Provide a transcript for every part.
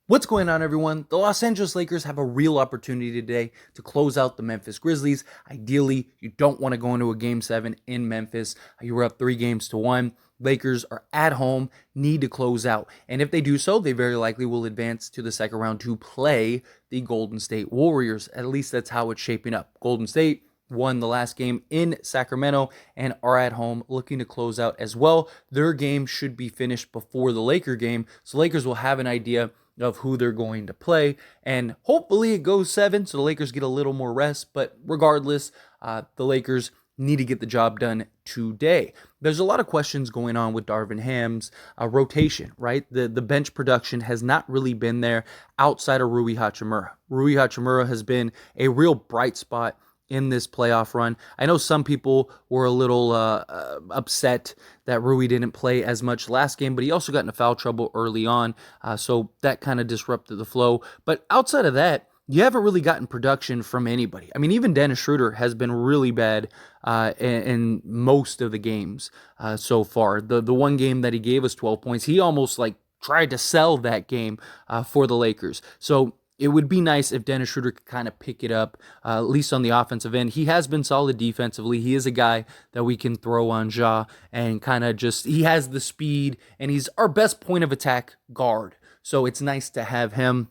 What's going on, everyone? The Los Angeles Lakers have a real opportunity today to close out the Memphis Grizzlies. Ideally, you don't want to go into a Game 7 in Memphis. You were up 3-1. Lakers are at home, need to close out. And if they do so, they very likely will advance to the second round to play the Golden State Warriors. At least that's how it's shaping up. Golden State won the last game in Sacramento and are at home looking to close out as well. Their game should be finished before the Laker game, so Lakers will have an idea of who they're going to play, and hopefully it goes 7 so the Lakers get a little more rest. But regardless, the Lakers need to get the job done today. There's a lot of questions going on with Darvin Ham's rotation, right? The bench production has not really been there outside of Rui Hachimura. Rui Hachimura has been a real bright spot in this playoff run. I know some people were a little upset that Rui didn't play as much last game, but he also got into foul trouble early on, so that kind of disrupted the flow. But outside of that, you haven't really gotten production from anybody. I mean, even Dennis Schroeder has been really bad in most of the games so far. The one game that he gave us 12 points, he almost tried to sell that game for the Lakers. So it would be nice if Dennis Schroeder could kind of pick it up, at least on the offensive end. He has been solid defensively. He is a guy that we can throw on Ja and kind of he has the speed, and he's our best point of attack guard. So it's nice to have him.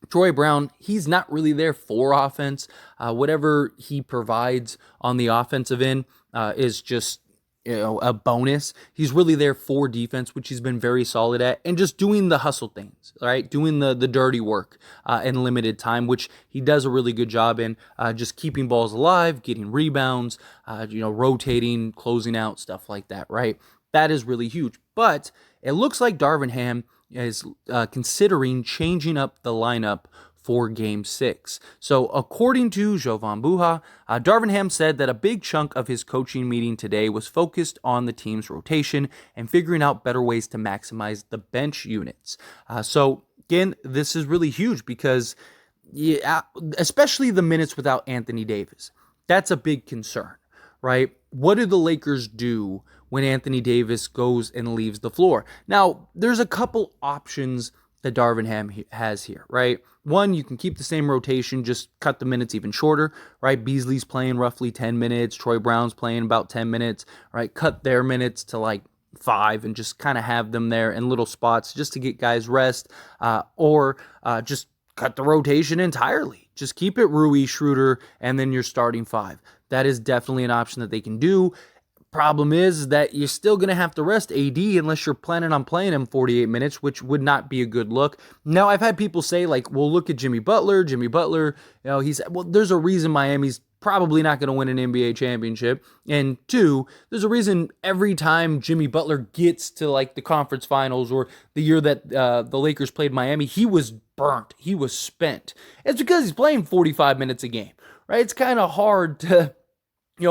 Troy Brown, he's not really there for offense. Whatever he provides on the offensive end is just a bonus. He's really there for defense, which he's been very solid at, and just doing the hustle things, right? Doing the dirty work in limited time, which he does a really good job in, just keeping balls alive, getting rebounds, rotating, closing out, stuff like that, right? That is really huge. But it looks like Darvin Ham is considering changing up the lineup for Game 6. So according to Jovan Buha, Darvin Ham said that a big chunk of his coaching meeting today was focused on the team's rotation and figuring out better ways to maximize the bench units. So again, this is really huge because especially the minutes without Anthony Davis. That's a big concern, right? What do the Lakers do when Anthony Davis goes and leaves the floor? Now, there's a couple options that Darvin Ham has here, right? One, you can keep the same rotation, just cut the minutes even shorter, right? Beasley's playing roughly 10 minutes. Troy Brown's playing about 10 minutes, right? Cut their minutes to 5 and just kind of have them there in little spots just to get guys rest, or just cut the rotation entirely. Just keep it Rui, Schroeder, and then you're starting 5. That is definitely an option that they can do. Problem is that you're still going to have to rest AD unless you're planning on playing him 48 minutes, which would not be a good look. Now, I've had people say, well, look at Jimmy Butler. Jimmy Butler, there's a reason Miami's probably not going to win an NBA championship. And 2, there's a reason every time Jimmy Butler gets to the conference finals, or the year that the Lakers played Miami, he was burnt. He was spent. It's because he's playing 45 minutes a game, right? It's kind of hard to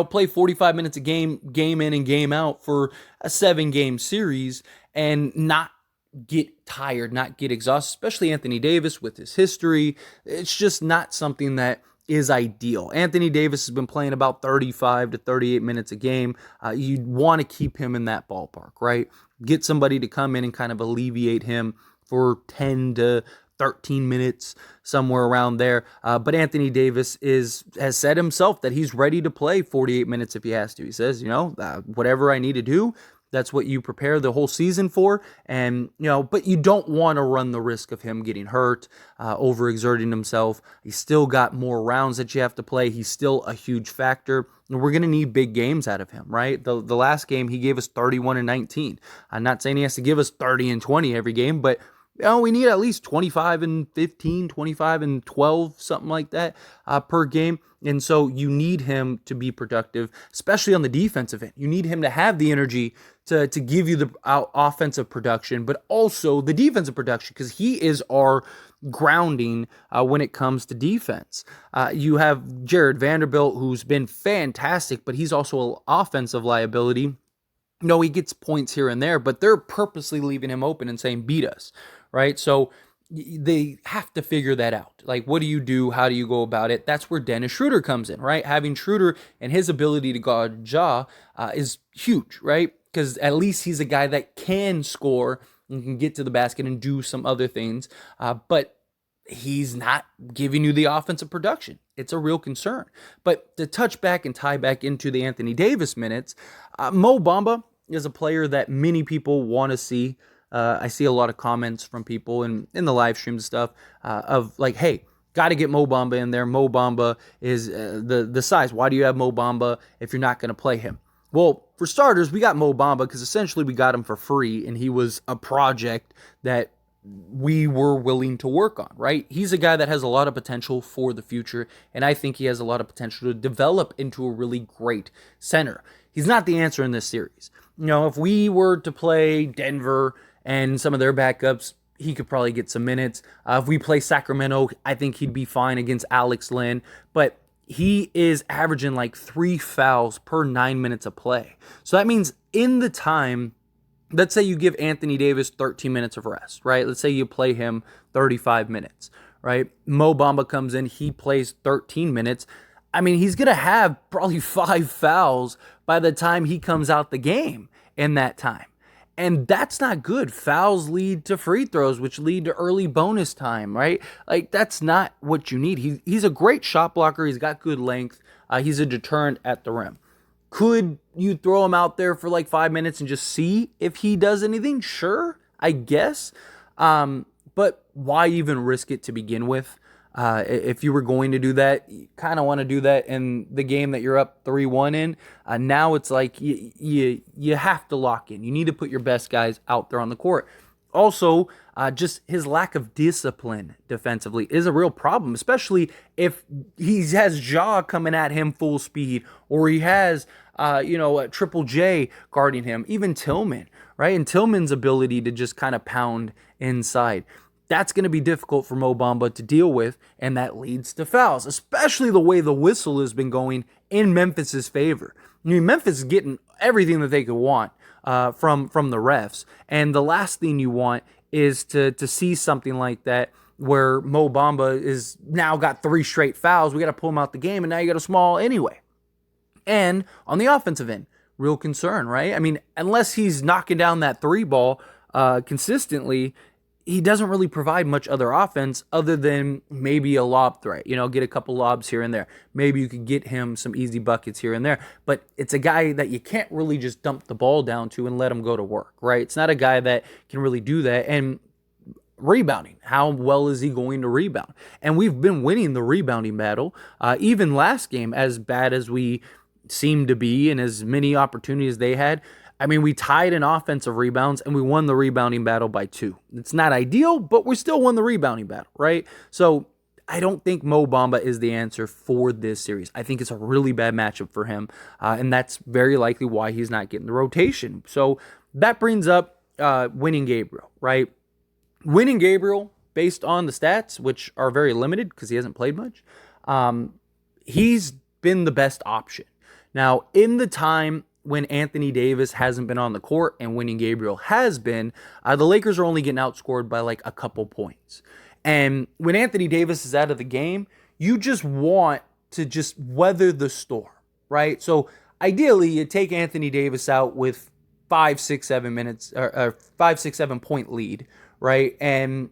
play 45 minutes a game in and game out for a 7-game series and not get tired, not get exhausted, especially Anthony Davis with his history. It's just not something that is ideal. Anthony Davis has been playing about 35 to 38 minutes a game. You'd want to keep him in that ballpark, right? Get somebody to come in and kind of alleviate him for 10 to 13 minutes, somewhere around there. But Anthony Davis has said himself that he's ready to play 48 minutes if he has to. He says, whatever I need to do, that's what you prepare the whole season for. And, but you don't want to run the risk of him getting hurt, overexerting himself. He's still got more rounds that you have to play. He's still a huge factor. And we're going to need big games out of him, right? The last game, he gave us 31 and 19. I'm not saying he has to give us 30 and 20 every game, but we need at least 25 and 15, 25 and 12, something like that per game. And so you need him to be productive, especially on the defensive end. You need him to have the energy to give you the offensive production, but also the defensive production, because he is our grounding when it comes to defense. You have Jared Vanderbilt, who's been fantastic, but he's also an offensive liability. He gets points here and there, but they're purposely leaving him open and saying, beat us, right? So they have to figure that out. What do you do? How do you go about it? That's where Dennis Schroeder comes in, right? Having Schroeder and his ability to guard Ja is huge, right? Because at least he's a guy that can score and can get to the basket and do some other things. But he's not giving you the offensive production. It's a real concern. But to touch back and tie back into the Anthony Davis minutes, Mo Bamba is a player that many people want to see. I see a lot of comments from people in the live stream and stuff of like, hey, got to get Mo Bamba in there. Mo Bamba is the size. Why do you have Mo Bamba if you're not going to play him? Well, for starters, we got Mo Bamba because essentially we got him for free, and he was a project that we were willing to work on, right? He's a guy that has a lot of potential for the future, and I think he has a lot of potential to develop into a really great center. He's not the answer in this series. If we were to play Denver and some of their backups, he could probably get some minutes. If we play Sacramento, I think he'd be fine against Alex Len, but he is averaging like 3 fouls per 9 minutes of play. So that means in the time, let's say you give Anthony Davis 13 minutes of rest, right? Let's say you play him 35 minutes, right? Mo Bamba comes in, he plays 13 minutes. I mean, he's going to have probably 5 fouls by the time he comes out the game in that time. And that's not good. Fouls lead to free throws, which lead to early bonus time, right? Like, that's not what you need. He's a great shot blocker. He's got good length. He's a deterrent at the rim. Could you throw him out there for like 5 minutes and just see if he does anything? Sure, I guess. But why even risk it to begin with? If you were going to do that, you kind of want to do that in the game that you're up 3-1 in. Now it's like you have to lock in. You need to put your best guys out there on the court. Also, just his lack of discipline defensively is a real problem, especially if he has Ja coming at him full speed, or he has a Triple J guarding him, even Tillman, right? And Tillman's ability to just kind of pound inside. That's going to be difficult for Mo Bamba to deal with, and that leads to fouls, especially the way the whistle has been going in Memphis's favor. I mean, Memphis is getting everything that they could want from the refs, and the last thing you want is to see something like that where Mo Bamba is now got 3 straight fouls. We got to pull him out the game, and now you got a small anyway. And on the offensive end, real concern, right? I mean, unless he's knocking down that 3 ball consistently, he doesn't really provide much other offense other than maybe a lob threat, get a couple lobs here and there. Maybe you could get him some easy buckets here and there, but it's a guy that you can't really just dump the ball down to and let him go to work, right? It's not a guy that can really do that. And rebounding, how well is he going to rebound? And we've been winning the rebounding battle. Even last game, as bad as we seemed to be and as many opportunities they had, I mean, we tied in offensive rebounds and we won the rebounding battle by 2. It's not ideal, but we still won the rebounding battle, right? So I don't think Mo Bamba is the answer for this series. I think it's a really bad matchup for him, and that's very likely why he's not getting the rotation. So that brings up winning Gabriel, right? Winning Gabriel, based on the stats, which are very limited because he hasn't played much, he's been the best option. Now, in the time when Anthony Davis hasn't been on the court and winning Gabriel has been, the Lakers are only getting outscored by like a couple points. And when Anthony Davis is out of the game, you just want to just weather the storm, right? So ideally, you take Anthony Davis out with 5, 6, 7 minutes or 5, 6, 7 point lead, right? And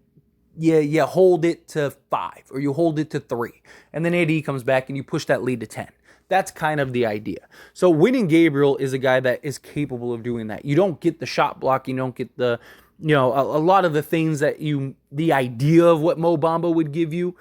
you hold it to 5 or you hold it to 3. And then AD comes back and you push that lead to 10. That's kind of the idea. So winning Gabriel is a guy that is capable of doing that. You don't get the shot block. You don't get the, a lot of the things that the idea of what Mo Bamba would give you,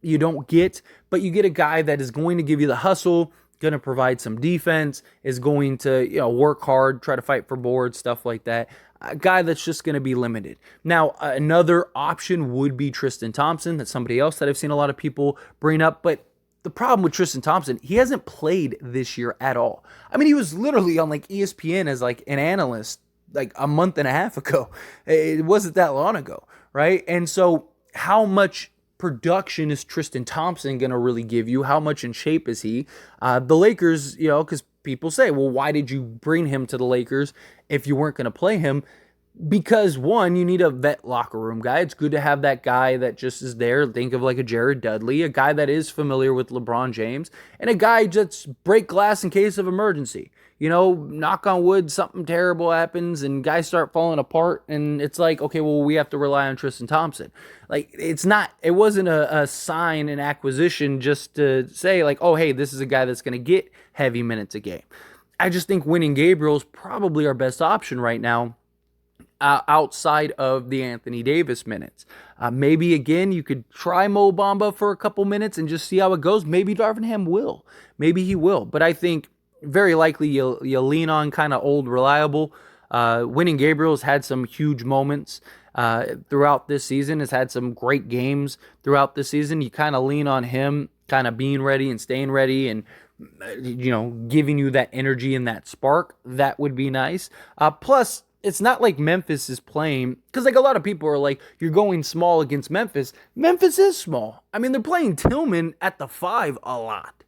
you don't get. But you get a guy that is going to give you the hustle, going to provide some defense, is going to, work hard, try to fight for boards, stuff like that. A guy that's just going to be limited. Now, another option would be Tristan Thompson. That's somebody else that I've seen a lot of people bring up. But the problem with Tristan Thompson, he hasn't played this year at all. I mean, he was literally on like ESPN as like an analyst like a month and a half ago. It wasn't that long ago, right? And so how much production is Tristan Thompson going to really give you? How much in shape is he? The Lakers, because people say, well, why did you bring him to the Lakers if you weren't going to play him? Because one, you need a vet locker room guy. It's good to have that guy that just is there. Think of like a Jared Dudley, a guy that is familiar with LeBron James, and a guy just break glass in case of emergency. Knock on wood, something terrible happens and guys start falling apart, and it's like, okay, well, we have to rely on Tristan Thompson. Like, it wasn't a sign and acquisition just to say, like, oh, hey, this is a guy that's going to get heavy minutes a game. I just think winning Gabriel is probably our best option right now, outside of the Anthony Davis minutes. Maybe, again, you could try Mo Bamba for a couple minutes and just see how it goes. Maybe Darvin Ham will. Maybe he will. But I think very likely you'll lean on kind of old, reliable. Winning Gabriel has had some huge moments throughout this season, has had some great games throughout this season. You kind of lean on him kind of being ready and staying ready and, giving you that energy and that spark. That would be nice. Plus, it's not like Memphis is playing, because like a lot of people are like, you're going small against Memphis. Memphis is small. I mean, they're playing Tillman at the 5 a lot,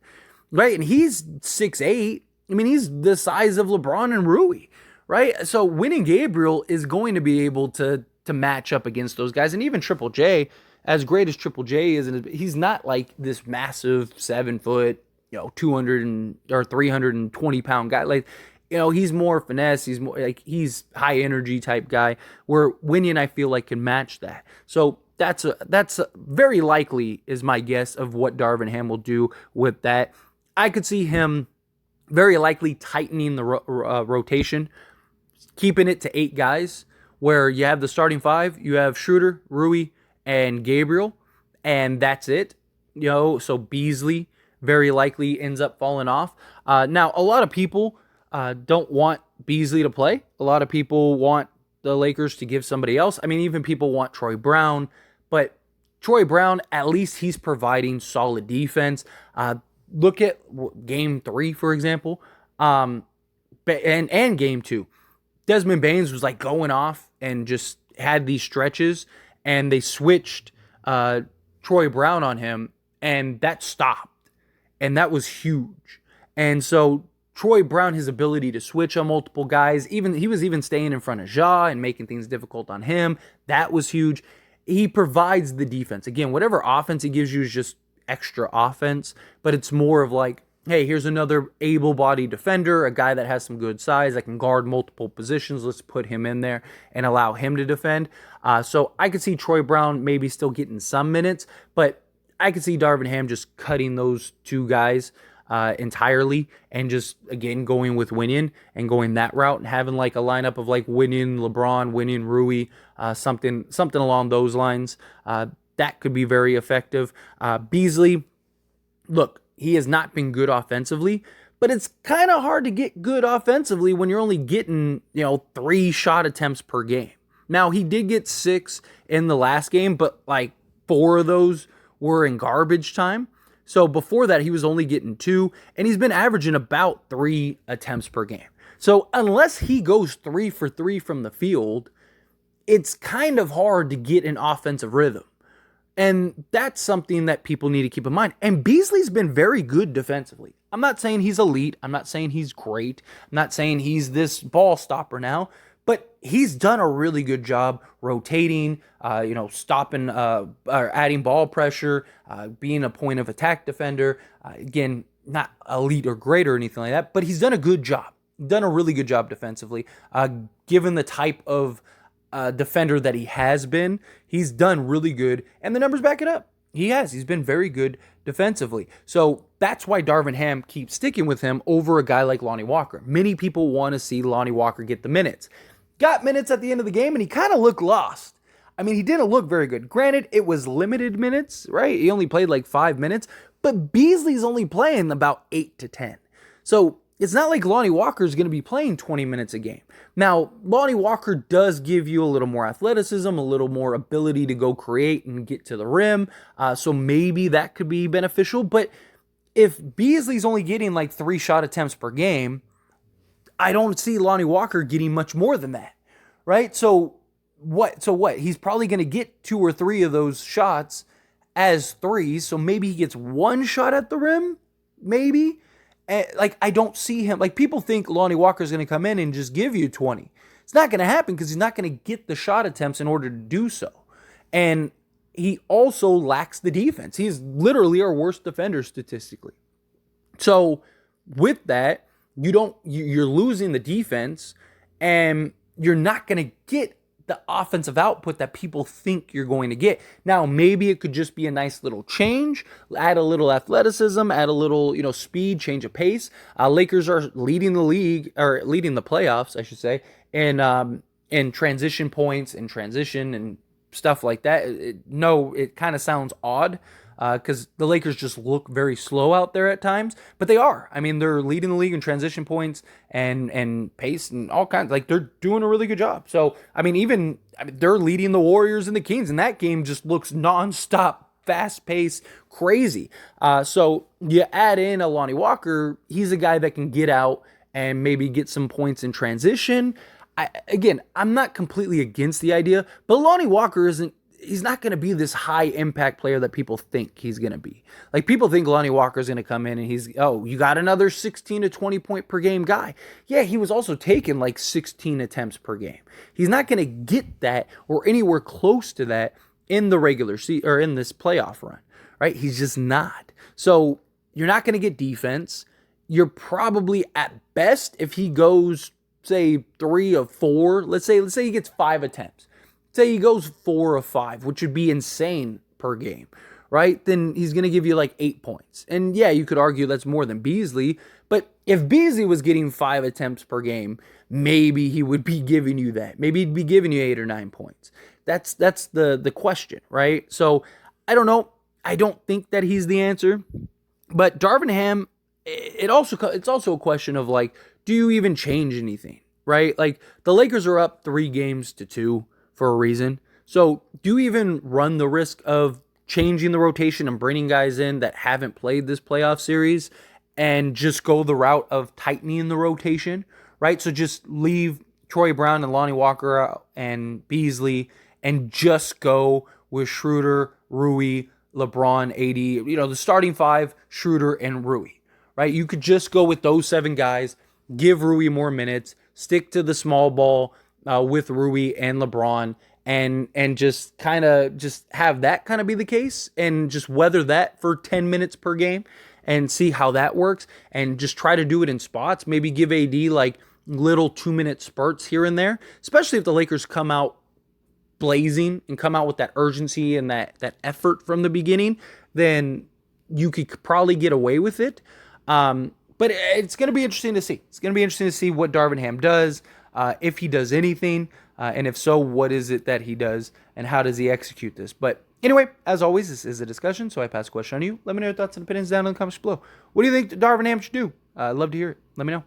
right? And he's 6'8". I mean, he's the size of LeBron and Rui, right? So winning Gabriel is going to be able to match up against those guys. And even Triple J, as great as Triple J is, he's not like this massive 7 foot, 200 or 320 pound guy. Like, he's more finesse. He's more like, he's high energy type guy, where Winion, I feel like, can match that. So that's very likely is my guess of what Darvin Ham will do with that. I could see him very likely tightening the rotation, keeping it to 8 guys, where you have the starting 5, you have Schroeder, Rui, and Gabriel, and that's it. So Beasley very likely ends up falling off. Now, a lot of people don't want Beasley to play. A lot of people want the Lakers to give somebody else. I mean, even people want Troy Brown, but Troy Brown, at least he's providing solid defense. Look at game 3, for example, and game 2. Desmond Baines was like going off and just had these stretches, and they switched Troy Brown on him, and that stopped. And that was huge. And so Troy Brown, his ability to switch on multiple guys, he was even staying in front of Ja and making things difficult on him. That was huge. He provides the defense. Again, whatever offense he gives you is just extra offense, but it's more of like, hey, here's another able-bodied defender, a guy that has some good size that can guard multiple positions. Let's put him in there and allow him to defend. So I could see Troy Brown maybe still getting some minutes, but I could see Darvin Ham just cutting those 2 guys entirely and just, again, going with Winion and going that route and having like a lineup of like Winion, LeBron, Winion, Rui, something along those lines. That could be very effective. Beasley, look, he has not been good offensively, but it's kind of hard to get good offensively when you're only getting, 3 shot attempts per game. Now, he did get 6 in the last game, but like 4 of those were in garbage time. So before that, he was only getting 2, and he's been averaging about 3 attempts per game. So unless he goes 3 for 3 from the field, it's kind of hard to get an offensive rhythm. And that's something that people need to keep in mind. And Beasley's been very good defensively. I'm not saying he's elite. I'm not saying he's great. I'm not saying he's this ball stopper now. But he's done a really good job rotating, stopping, or adding ball pressure, being a point of attack defender. Again, not elite or great or anything like that, but he's done a good job. Done a really good job defensively. Given the type of defender that he has been, he's done really good, and the numbers back it up. He's been very good defensively. So that's why Darvin Ham keeps sticking with him over a guy like Lonnie Walker. Many people want to see Lonnie Walker get the minutes. Got minutes at the end of the game, and he kind of looked lost. I mean, he didn't look very good. Granted, it was limited minutes, right? He only played like 5 minutes, but Beasley's only playing about 8 to 10. So it's not like Lonnie Walker is going to be playing 20 minutes a game. Now, Lonnie Walker does give you a little more athleticism, a little more ability to go create and get to the rim. So maybe that could be beneficial. But if Beasley's only getting like 3 shot attempts per game, I don't see Lonnie Walker getting much more than that, right? So what? He's probably going to get 2 or 3 of those shots as threes. So maybe he gets 1 shot at the rim, maybe. I don't see him. Like, people think Lonnie Walker is going to come in and just give you 20. It's not going to happen because he's not going to get the shot attempts in order to do so. And he also lacks the defense. He's literally our worst defender statistically. So with that, you're losing the defense, and you're not going to get the offensive output that people think you're going to get. Now, maybe it could just be a nice little change, add a little athleticism, add a little, speed, change of pace. Lakers are leading the league, or leading the playoffs, I should say, in transition points and transition and stuff like that. It kind of sounds odd, because the Lakers just look very slow out there at times, but they are. I mean, they're leading the league in transition points and pace and all kinds. Like, they're doing a really good job. So, they're leading the Warriors and the Kings, and that game just looks nonstop, fast-paced, crazy. So you add in a Lonnie Walker. He's a guy that can get out and maybe get some points in transition. I'm not completely against the idea, but Lonnie Walker he's not going to be this high impact player that people think he's going to be. Like, people think Lonnie Walker is going to come in and you got another 16 to 20 point per game guy. Yeah, he was also taking like 16 attempts per game. He's not going to get that or anywhere close to that in the regular season or in this playoff run, right? He's just not. So you're not going to get defense. You're probably at best, if he goes, say, 3 of 4, let's say he gets 5 attempts. Say he goes 4 of 5, which would be insane per game, right? Then he's going to give you like 8 points. And yeah, you could argue that's more than Beasley, but if Beasley was getting 5 attempts per game, maybe he would be giving you that. Maybe he'd be giving you 8 or 9 points. That's the question, right? So I don't know. I don't think that he's the answer. But Darvin Ham, it's also a question of, like, do you even change anything, right? Like, the Lakers are up 3 games to 2 for a reason. So do you even run the risk of changing the rotation and bringing guys in that haven't played this playoff series and just go the route of tightening the rotation, right? So just leave Troy Brown and Lonnie Walker out and Beasley and just go with Schroeder, Rui, LeBron, AD, the starting 5, Schroeder and Rui, right? You could just go with those 7 guys, give Rui more minutes, stick to the small ball with Rui and LeBron, and just have that kind of be the case, and just weather that for 10 minutes per game and see how that works, and just try to do it in spots. Maybe give AD like little 2-minute spurts here and there, especially if the Lakers come out blazing and come out with that urgency and that effort from the beginning, then you could probably get away with it. But it's going to be interesting to see. It's going to be interesting to see what Darvin Ham does, if he does anything, and if so, what is it that he does, and how does he execute this? But anyway, as always, this is a discussion, so I pass the question on to you. Let me know your thoughts and opinions down in the comments below. What do you think Darvin Ham should do? I'd love to hear it. Let me know.